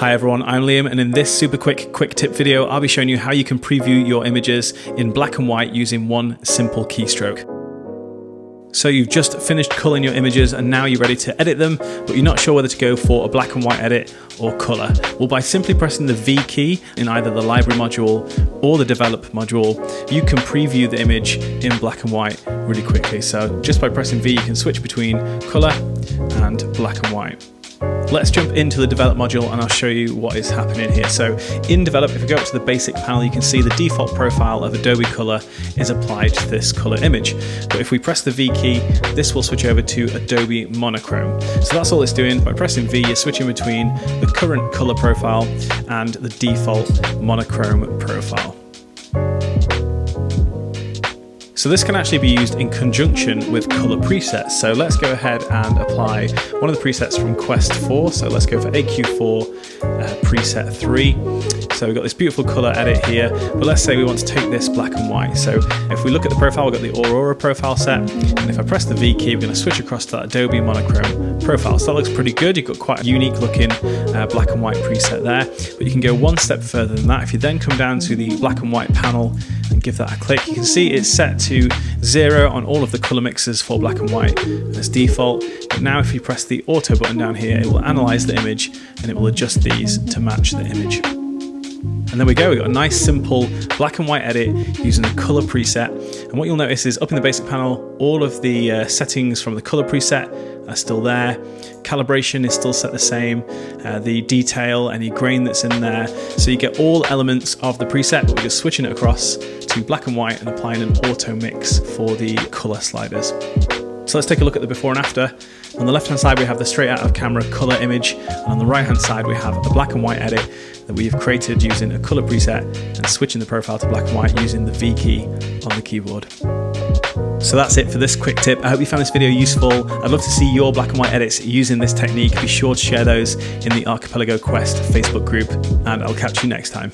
Hi everyone, I'm Liam, and in this super quick tip video, I'll be showing you how you can preview your images in black and white using one simple keystroke. So you've just finished culling your images and now you're ready to edit them, but you're not sure whether to go for a black and white edit or color. Well, by simply pressing the V key in either the library module or the develop module, you can preview the image in black and white really quickly. So just by pressing V, you can switch between color and black and white. Let's jump into the develop module and I'll show you what is happening here. So in develop, if we go up to the basic panel, you can see the default profile of Adobe Color is applied to this color image. But if we press the V key, this will switch over to Adobe Monochrome. So that's all it's doing. By pressing V, you're switching between the current color profile and the default monochrome profile. So this can actually be used in conjunction with color presets. So let's go ahead and apply one of the presets from Quest 4. So let's go for AQ4 preset 3. So we've got this beautiful color edit here, but let's say we want to take this black and white. So if we look at the profile, we've got the Aurora profile set. And if I press the V key, we're going to switch across to that Adobe Monochrome profile. So that looks pretty good. You've got quite a unique looking black and white preset there, but you can go one step further than that. If you then come down to the black and white panel and give that a click, you can see it's set to 0 on all of the color mixers for black and white as default. But now if you press the auto button down here, it will analyze the image and it will adjust these to match the image. And there we go, we've got a nice simple black and white edit using the color preset. And what you'll notice is up in the basic panel, all of the settings from the color preset are still there. Calibration is still set the same, the detail, any grain that's in there. So you get all elements of the preset, but we're just switching it across to black and white and applying an auto mix for the color sliders. So let's take a look at the before and after. On the left hand side we have the straight out of camera color image, and on the right hand side we have a black and white edit that we've created using a color preset and switching the profile to black and white using the V key on the keyboard. So that's it for this quick tip. I hope you found this video useful. I'd love to see your black and white edits using this technique. Be sure to share those in the Archipelago Quest Facebook group, and I'll catch you next time.